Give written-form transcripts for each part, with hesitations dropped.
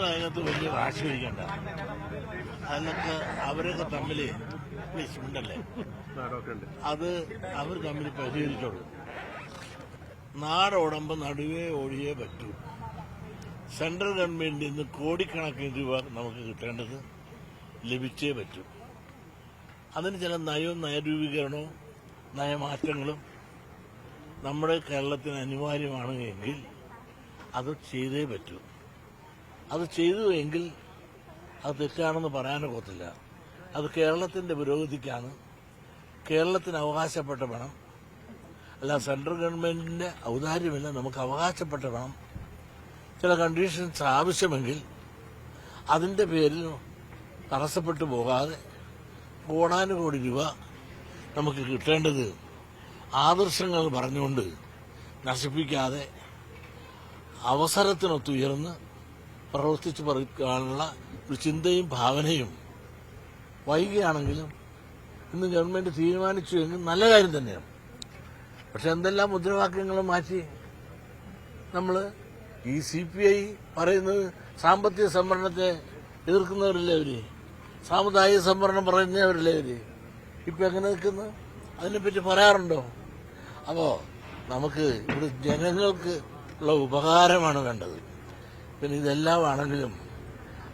നിങ്ങൾ അതിനകത്ത് വലിയ വാശി പിടിക്കണ്ട. അതിനൊക്കെ അവരൊക്കെ തമ്മിൽ ഉണ്ടല്ലേ, അത് അവർ തമ്മിൽ പരിഹരിച്ചോളൂ. നാടോടുമ്പോൾ നടുവേ ഓടിയേ പറ്റൂ. സെൻട്രൽ ഗവൺമെന്റിൽ നിന്ന് കോടിക്കണക്കിന് രൂപ നമുക്ക് കിട്ടേണ്ടത് ലഭിച്ചേ പറ്റൂ. അതിന് ചില നയരൂപീകരണവും നയമാറ്റങ്ങളും നമ്മുടെ കേരളത്തിന് അനിവാര്യമാണ് എങ്കിൽ അത് ചെയ്തേ പറ്റൂ. അത് ചെയ്തു എങ്കിൽ അത് തെറ്റാണെന്ന് പറയാനൊക്കത്തില്ല. അത് കേരളത്തിന്റെ പുരോഗതിക്കാണ്, കേരളത്തിന് അവകാശപ്പെട്ട പണം അല്ല, സെൻട്രൽ ഗവൺമെന്റിന്റെ ഔദാര്യമല്ല, നമുക്ക് അവകാശപ്പെട്ട പണം. ചില കണ്ടീഷൻസ് ആവശ്യമെങ്കിൽ അതിന്റെ പേരിൽ തടസ്സപ്പെട്ടു പോകാതെ കോടാനുകോടി രൂപ നമുക്ക് കിട്ടേണ്ടത് ആദർശങ്ങൾ പറഞ്ഞുകൊണ്ട് നശിപ്പിക്കാതെ അവസരത്തിനൊത്തുയർന്ന് പ്രവർത്തിച്ച് പറയാനുള്ള ഒരു ചിന്തയും ഭാവനയും വൈകിയാണെങ്കിലും ഇന്ന് ഗവൺമെന്റ് തീരുമാനിച്ചു എങ്കിൽ നല്ല കാര്യം തന്നെയാണ്. പക്ഷെ എന്തെല്ലാം മുദ്രാവാക്യങ്ങൾ മാറ്റി നമ്മൾ ഈ CPI പറയുന്നത് സാമ്പത്തിക സംവരണത്തെ എതിർക്കുന്നവരല്ലേ അവര്, സാമുദായിക സംവരണം പറയുന്നവരല്ലേ അവര്. ഇപ്പൊ എങ്ങനെ നിൽക്കുന്നു അതിനെപ്പറ്റി പറയാറുണ്ടോ? അപ്പോ നമുക്ക് ഇവിടെ ജനങ്ങൾക്ക് ഉള്ള ഉപകാരമാണ് വേണ്ടത്. പിന്നെ ഇതെല്ലാം ആണെങ്കിലും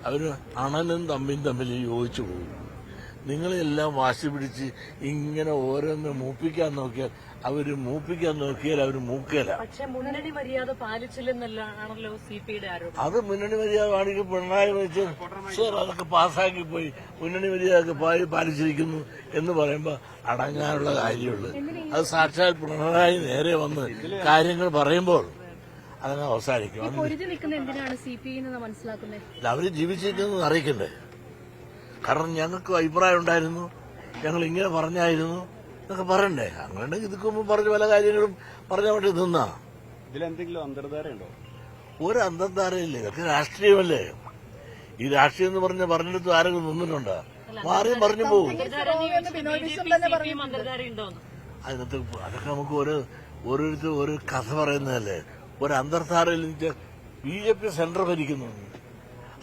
അവര് അണനും തമ്മിൽ യോജിച്ചു പോകും. നിങ്ങളെല്ലാം വാശി പിടിച്ച് ഇങ്ങനെ ഓരോന്ന് മൂപ്പിക്കാൻ നോക്കിയാൽ അവര് മൂക്കേല. പക്ഷേ മുന്നണി മര്യാദ പാലിച്ചില്ലെന്നല്ലാണല്ലോ CPIയുടെ ആരോപണം. അത് മുന്നണി മര്യാദ കാണിക്കും പിണറായി വെച്ച് സർ അതൊക്കെ പാസ്സാക്കി പോയി മുന്നണി മര്യാദ പാലിച്ചിരിക്കുന്നു എന്ന് പറയുമ്പോ അടങ്ങാനുള്ള കാര്യമുള്ളൂ. അത് സാക്ഷാൽ പിണറായി നേരെ വന്ന് കാര്യങ്ങൾ പറയുമ്പോൾ അതങ്ങ് അവസാനിക്കും. അവര് ജീവിച്ചിരിക്കുന്നത് അറിയിക്കണ്ടേ? കാരണം ഞങ്ങൾക്ക് അഭിപ്രായം ഉണ്ടായിരുന്നു, ഞങ്ങൾ ഇങ്ങനെ പറഞ്ഞായിരുന്നു എന്നൊക്കെ പറയണ്ടേ? അങ്ങനെ ഇതൊക്കെ മുമ്പ് പറഞ്ഞ പല കാര്യങ്ങളും പറഞ്ഞ വേണ്ടി നിന്നാ ഇതിലെന്തെങ്കിലും അന്തർധാരയുണ്ടോ? ഒരു അന്തർധാരയില്ല. ഇതൊക്കെ രാഷ്ട്രീയമല്ലേ. ഈ രാഷ്ട്രീയം എന്ന് പറഞ്ഞിടത്ത് ആരെങ്കിലും നിന്നിട്ടുണ്ടോ? മാറിയും പറഞ്ഞു പോകും. അതിനകത്ത് അതൊക്കെ നമുക്ക് ഓരോരുത്തർ ഒരു കഥ പറയുന്നതല്ലേ. ഒരു അന്തർധാരയിൽ BJP സെന്റർ ഭരിക്കുന്നു.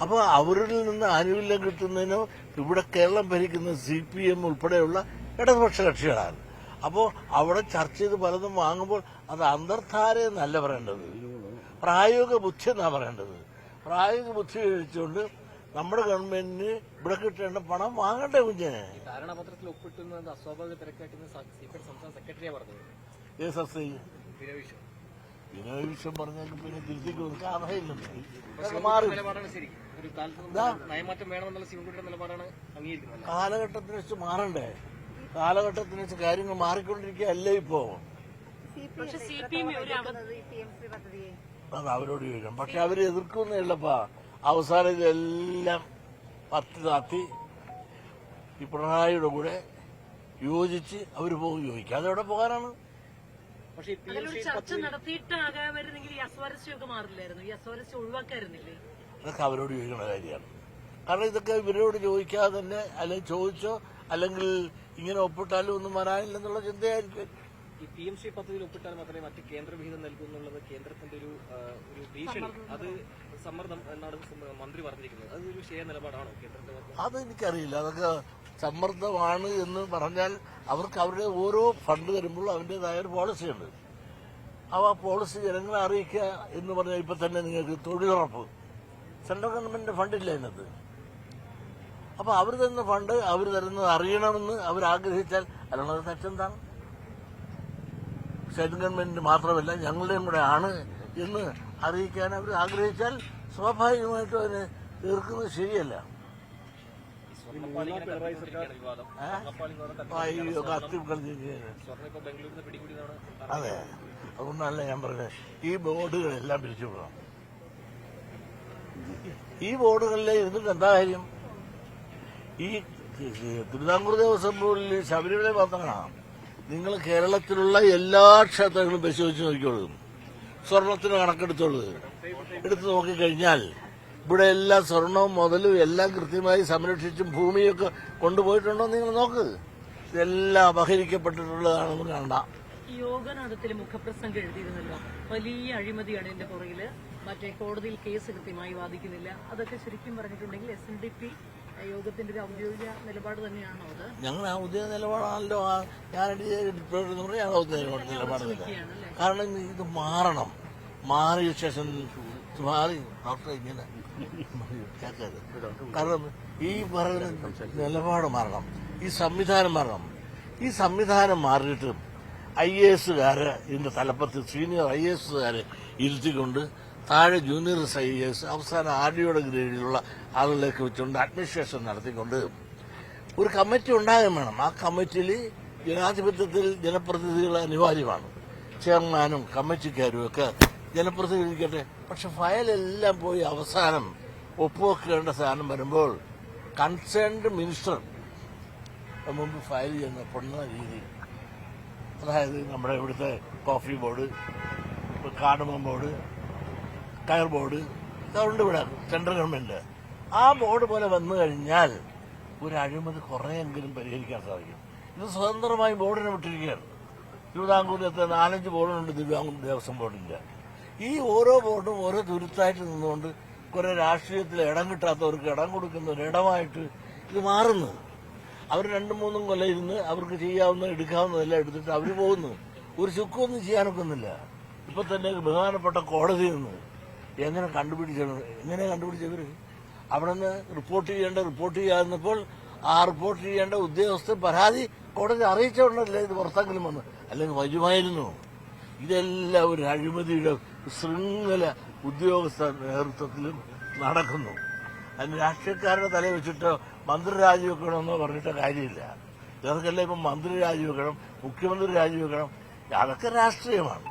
അപ്പൊ അവരിൽ നിന്ന് ആനുകൂല്യം കിട്ടുന്നതിനോ ഇവിടെ കേരളം ഭരിക്കുന്ന CPM ഉൾപ്പെടെയുള്ള ഇടതുപക്ഷ കക്ഷികളാണ്. അപ്പോ അവിടെ ചർച്ച ചെയ്ത് പലതും വാങ്ങുമ്പോൾ അത് അന്തർധാര എന്നല്ല പറയേണ്ടത്, പ്രായോഗിക ബുദ്ധി എന്നാ പറയേണ്ടത്. പ്രായോഗിക ബുദ്ധി കഴിച്ചുകൊണ്ട് നമ്മുടെ ഗവൺമെന്റിന് ഇവിടെ കിട്ടേണ്ട പണം വാങ്ങണ്ടേ കുഞ്ഞെ? ധാരണാപത്രത്തിൽ ഒപ്പിട്ടുന്നത് അസ്വാഭാവിക തിരക്കാട്ടെന്ന് സംസ്ഥാന സെക്രട്ടറിയാ പറഞ്ഞത്. ഏത് സസ്യ വിനോയ് വിശ്വം പറഞ്ഞാൽ പിന്നെ തിരുത്തിക്കൊന്നും കഥയില്ലെന്ന് മാറി. നയമാറ്റം വേണമെന്നുള്ള ശിവൻകുട്ടിയുടെ നിലപാടാണ് അംഗീകരിക്കുന്നത്. കാലഘട്ടത്തിന് വെച്ച് മാറണ്ടേ? കാലഘട്ടത്തിന് വെച്ച് കാര്യങ്ങൾ മാറിക്കൊണ്ടിരിക്കുകയല്ലേ ഇപ്പോ? അത് അവരോട് ചോദിക്കണം. പക്ഷെ അവര് എതിർക്കുന്നല്ലപ്പാ. അവസാനം ഇതെല്ലാം പത്തി താത്തി ഈ പിണറായിയുടെ കൂടെ യോജിച്ച് അവര് പോകും. ചോദിക്കാതെ എവിടെ പോകാനാണ്? പക്ഷേ ചർച്ച നടത്തിയിട്ടാകാമായിരുന്നെങ്കിൽ ഈ അസ്വാരസ്യമൊക്കെ മാറില്ലായിരുന്നു, ഈ അസ്വാരസ്യം ഒഴിവാക്കായിരുന്നില്ലേ? അതൊക്കെ അവരോട് ചോദിക്കുന്ന കാര്യമാണ്. കാരണം ഇതൊക്കെ ഇവരോട് ചോദിക്കാതെ തന്നെ, അല്ലെങ്കിൽ ചോദിച്ചോ അല്ലെങ്കിൽ ഇങ്ങനെ ഒപ്പിട്ടാലും ഒന്നും വരാനില്ലെന്നുള്ള ചിന്തയായിരിക്കും. ഈ PMC പദ്ധതിയിൽ ഒപ്പിട്ടാൽ മാത്രമേ മറ്റ് കേന്ദ്ര വിഹിതം നൽകൂ എന്നുള്ളത് കേന്ദ്രത്തിന്റെ ഒരു ഭീഷണി, അത് സമ്മർദ്ദം എന്നാണ് മന്ത്രി പറഞ്ഞിരിക്കുന്നത്. അതൊരു ശരിയായ നിലപാടാണോ കേന്ദ്രത്തിന്റെ? അത് എനിക്കറിയില്ല. അതൊക്കെ സമ്മർദ്ദമാണ് എന്ന് പറഞ്ഞാൽ അവർക്ക് അവരുടെ ഓരോ ഫണ്ട് വരുമ്പോഴും അവരുടേതായ ഒരു പോളിസിയുണ്ട്. ആ പോളിസി ജനങ്ങളെ അറിയിക്കുക എന്ന് പറഞ്ഞാൽ ഇപ്പൊ തന്നെ നിങ്ങൾക്ക് തൊഴിലുറപ്പ് സെൻട്രൽ ഗവൺമെന്റിന്റെ ഫണ്ടില്ല അതിനകത്ത്. അപ്പൊ അവർ തരുന്ന ഫണ്ട് അവർ തരുന്നത് അറിയണമെന്ന് അവരാഗ്രഹിച്ചാൽ അല്ലാതെ തെറ്റെന്താണ്? സെൻട്രൽ ഗവൺമെന്റ് മാത്രമല്ല ഞങ്ങളുടെയും കൂടെ ആണ് എന്ന് അറിയിക്കാൻ അവർ ആഗ്രഹിച്ചാൽ സ്വാഭാവികമായിട്ടും അതിനെ തീർക്കുന്നത് ശരിയല്ല. അതെ, അതുകൊണ്ടല്ല ഞാൻ പറഞ്ഞത് ഈ ബോർഡുകളെല്ലാം പിരിച്ചുവിടണം. ഈ ബോർഡുകളിലെ ഇരുന്നിട്ട് എന്താ കാര്യം? ഈ തിരുവിതാംകൂർ ദേവസ്വം ബോർഡിൽ ശബരിമല മാത്രമാണ്. നിങ്ങൾ കേരളത്തിലുള്ള എല്ലാ ക്ഷേത്രങ്ങളും പരിശോധിച്ച് നോക്കിക്കോളൂ, സ്വർണത്തിന് കണക്കെടുത്തോളൂ. എടുത്തു നോക്കിക്കഴിഞ്ഞാൽ ഇവിടെ എല്ലാ സ്വർണവും മുതലും എല്ലാം കൃത്യമായി സംരക്ഷിച്ചും ഭൂമിയൊക്കെ കൊണ്ടുപോയിട്ടുണ്ടോ നിങ്ങൾ നോക്ക്. ഇതെല്ലാം അപഹരിക്കപ്പെട്ടിട്ടുള്ളതാണെന്ന് കാണാം. യോഗനാഥത്തില് മുഖപ്രസംഗം എഴുതിയിരുന്നല്ലോ, വലിയ അഴിമതിയാണ് ഇതിന്റെ പുറകില്. മറ്റേ കോടതിയിൽ കേസ് കൃത്യമായി വാദിക്കുന്നില്ല. അതൊക്കെ ശരിക്കും പറഞ്ഞിട്ടുണ്ടെങ്കിൽ SNDP യോഗത്തിന്റെ ഒരു ഔദ്യോഗിക നിലപാട് തന്നെയാണോ അത്? ഞങ്ങൾ ഔദ്യോഗിക നിലപാടാണല്ലോ. ഞാൻ ഔദ്യോഗിക നിലപാടില്ല. കാരണം ഇത് മാറണം. മാറിയ ശേഷം ഡോക്ടർ ഇങ്ങനെ കാരണം ഈ പറയുന്ന നിലപാട് മാറണം, ഈ സംവിധാനം മാറണം. ഈ സംവിധാനം മാറിയിട്ട് IASകാര് ഇതിന്റെ തലപ്പത്ത് സീനിയർ IASകാര് ഇരുത്തിക്കൊണ്ട് താഴെ ജൂനിയർ IAS അവസാന ആർഡിയുടെ ഗ്രേഡിലുള്ള ആളുകളൊക്കെ വെച്ചുകൊണ്ട് അഡ്മിനിസ്ട്രേഷൻ നടത്തിക്കൊണ്ട് ഒരു കമ്മിറ്റി ഉണ്ടാകുകയും വേണം. ആ കമ്മിറ്റിയിൽ ജനാധിപത്യത്തിൽ ജനപ്രതിനിധികൾ അനിവാര്യമാണ്. ചെയർമാനും കമ്മിറ്റിക്കാരും ഒക്കെ ജനപ്രതിനിധിക്കട്ടെ. പക്ഷെ ഫയലെല്ലാം പോയി അവസാനം ഒപ്പുവെക്കേണ്ട സാധനം വരുമ്പോൾ കൺസേൺഡ് മിനിസ്റ്റർ മുമ്പ് ഫയൽ ചെയ്യപ്പെടുന്ന രീതി, അതായത് നമ്മുടെ ഇവിടുത്തെ കോഫി ബോർഡ്, കാർഡമം ബോർഡ്, കയർ ബോർഡ്, അതുകൊണ്ട് ഇവിടെ സെൻട്രൽ ഗവൺമെന്റ് ആ ബോർഡ് പോലെ വന്നു കഴിഞ്ഞാൽ ഒരു അഴിമതി കുറേയെങ്കിലും പരിഹരിക്കാൻ സാധിക്കും. ഇത് സ്വതന്ത്രമായി ബോർഡിനെ വിട്ടിരിക്കുകയാണ്. തിരുവിതാംകൂറിലത്തെ 4-5 ബോർഡുണ്ട് തിരുവിതാംകൂർ ദേവസ്വം ബോർഡിന്റെ. ഈ ഓരോ ബോർഡും ഓരോ തുരുത്തായിട്ട് നിന്നുകൊണ്ട് കുറെ രാഷ്ട്രീയത്തിൽ ഇടം കിട്ടാത്തവർക്ക് ഇടം കൊടുക്കുന്ന ഒരിടമായിട്ട് ഇത് മാറുന്നു. അവർ 2-3 കൊല്ലം ഇരുന്ന് അവർക്ക് ചെയ്യാവുന്ന എടുക്കാവുന്നതെല്ലാം എടുത്തിട്ട് അവർ പോകുന്നു. ഒരു ചുക്കൊന്നും ചെയ്യാനൊക്കുന്നില്ല. ഇപ്പൊ തന്നെ ബഹുമാനപ്പെട്ട കോടതിയിൽ നിന്ന് എങ്ങനെ കണ്ടുപിടിച്ചവര് അവിടെ നിന്ന് റിപ്പോർട്ട് ചെയ്യാതിരുന്നപ്പോൾ ആ റിപ്പോർട്ട് ചെയ്യേണ്ട ഉദ്യോഗസ്ഥർ പരാതി കോടതി അറിയിച്ചുകൊണ്ടല്ലേ ഇത് പുറത്തെങ്കിലും വന്ന്, അല്ലെങ്കിൽ വരുമായിരുന്നു. ഇതെല്ലാം ഒരു അഴിമതിയുടെ ശൃംഖല ഉദ്യോഗസ്ഥ നേതൃത്വത്തിലും നടക്കുന്നു. അതിന് രാഷ്ട്രീയക്കാരുടെ തല വെച്ചിട്ടോ മന്ത്രി രാജിവെക്കണമെന്നോ പറഞ്ഞിട്ട് കാര്യമില്ല. ഇതൊക്കെയല്ല ഇപ്പം മന്ത്രി രാജിവെക്കണം, മുഖ്യമന്ത്രി രാജിവെക്കണം, അതൊക്കെ രാഷ്ട്രീയമാണ്.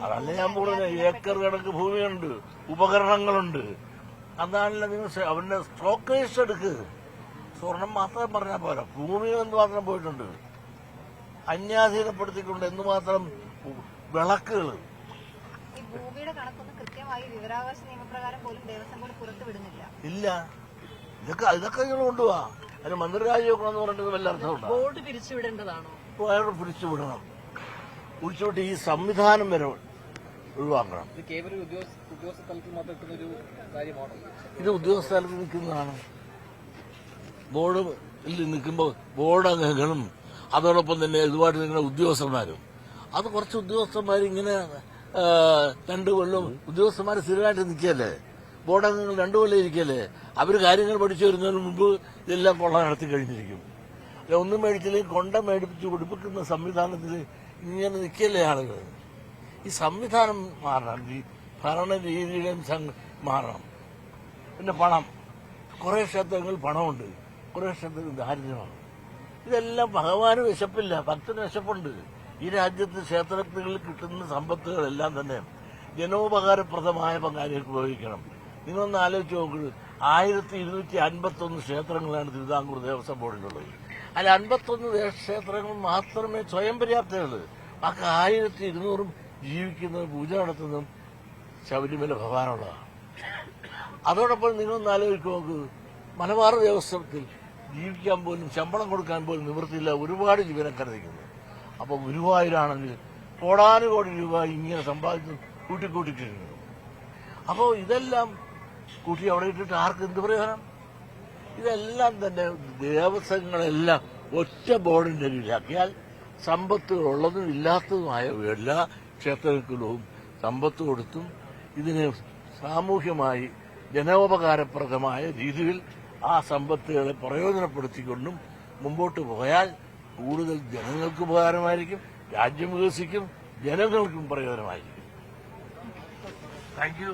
അതല്ല ഞാൻ പറഞ്ഞ ഏക്കർ കണക്ക് ഭൂമിയുണ്ട്, ഉപകരണങ്ങളുണ്ട്. അതാണല്ലോ നിങ്ങൾ അവന്റെ സ്റ്റോക്കേഴ്സ് എടുക്ക്. സ്വർണം മാത്രം പറഞ്ഞാൽ പോരാ, ഭൂമികൾ എന്തുമാത്രം പോയിട്ടുണ്ട്. അന്യാധീനപ്പെടുത്തിക്കൊണ്ട് എന്തുമാത്രം വിളക്കുകൾ. ഇല്ല, ഇതൊക്കെ നിങ്ങൾ കൊണ്ടുപോവാ. അതിന് മന്ത്രി രാജിവെക്കണമെന്ന് പറഞ്ഞിട്ട് വല്ല അർത്ഥമുണ്ടോ? ബോർഡ് പിരിച്ചുവിടേണ്ടതാണോ? പിരിച്ചുവിടണം. പിരിച്ചുവിട്ട് ഈ സംവിധാനം വരെ ഒഴിവാക്കണം. ഇത് ഉദ്യോഗസ്ഥ തലത്തിൽ നിൽക്കുന്നതാണ്. ബോർഡിൽ നിൽക്കുമ്പോൾ ബോർഡ് അംഗങ്ങളും അതോടൊപ്പം തന്നെ ഇതുമായിട്ട് നിങ്ങളുടെ ഉദ്യോഗസ്ഥന്മാരും, അത് കുറച്ച് ഉദ്യോഗസ്ഥന്മാരിങ്ങനെ 2 കൊല്ലം ഉദ്യോഗസ്ഥന്മാർ സ്ഥിരമായിട്ട് നിൽക്കല്ലേ, ബോർഡ് അംഗങ്ങൾ 2 കൊല്ലം ഇരിക്കല്ലേ. അവർ കാര്യങ്ങൾ പഠിച്ചു വരുന്നതിന് മുമ്പ് ഇതെല്ലാം കൊള്ള നടത്തി കഴിഞ്ഞിരിക്കും. ഒന്നും മേടിച്ചില്ലെങ്കിൽ കൊണ്ട മേടിപ്പിച്ച് കൊടുപ്പിക്കുന്ന സംവിധാനത്തിൽ ഇങ്ങനെ നിൽക്കല്ലേ ആളുകൾ. ഈ സംവിധാനം മാറണം, ഈ ഭരണ രീതിയിലും മാറണം. പിന്നെ പണം, കുറെ ക്ഷേത്രങ്ങളിൽ പണമുണ്ട്, കുറെ ക്ഷേത്രങ്ങളിൽ ദാരിദ്ര്യമാണ്. ഇതെല്ലാം ഭഗവാന് വിശപ്പില്ല, ഭക്തന് വിശപ്പുണ്ട്. ഈ രാജ്യത്ത് ക്ഷേത്രങ്ങളിൽ കിട്ടുന്ന സമ്പത്തുകളെല്ലാം തന്നെ ജനോപകാരപ്രദമായ കാര്യങ്ങൾക്ക് ഉപയോഗിക്കണം. നിങ്ങളൊന്ന് ആലോചിച്ച് നോക്കൂ, 1251 ക്ഷേത്രങ്ങളാണ് തിരുവിതാംകൂർ ദേവസ്വം ബോർഡിലുള്ളത്. അതിൽ 51 ക്ഷേത്രങ്ങൾ മാത്രമേ സ്വയം പര്യാപ്തമുള്ളൂ. ബാക്കി 1200 ജീവിക്കുന്നതും പൂജ നടത്തുന്നതും ശബരിമല ഭഗവാനുള്ളതാണ്. അതോടൊപ്പം നിങ്ങളൊന്ന് ആലോചിച്ച് നോക്കൂ, മലബാർ ദേവസ്വത്തിൽ ജീവിക്കാൻ പോലും ശമ്പളം കൊടുക്കാൻ പോലും നിവൃത്തിയില്ല, ഒരുപാട് ജീവനക്കാർ നിൽക്കുന്നു. അപ്പൊ ഗുരുവായൂരാണെങ്കിൽ കോടാനുകോടി രൂപ ഇങ്ങനെ സമ്പാദിച്ച് കൂട്ടിക്കൂട്ടിക്കുന്നു. അപ്പോൾ ഇതെല്ലാം കൂട്ടി അവിടെ ഇട്ടിട്ട് ആർക്ക് എന്ത് പ്രയോജനം? ഇതെല്ലാം തന്നെ ദേവസ്വങ്ങളെല്ലാം ഒറ്റ ബോർഡിന്റെ കീഴിലാക്കിയാൽ സമ്പത്തുകളുള്ളതും ഇല്ലാത്തതുമായ എല്ലാ ക്ഷേത്രങ്ങൾക്കും സമ്പത്ത് കൊടുത്തും ഇതിനെ സാമൂഹ്യമായി ജനോപകാരപ്രദമായ രീതിയിൽ ആ സമ്പത്തുകളെ പ്രയോജനപ്പെടുത്തിക്കൊണ്ടും മുമ്പോട്ട് പോയാൽ കൂടുതൽ ജനങ്ങൾക്ക് ഉപകാരമായിരിക്കും, രാജ്യം വികസിക്കും, ജനങ്ങൾക്കും പ്രയോജനമായിരിക്കും. Thank you.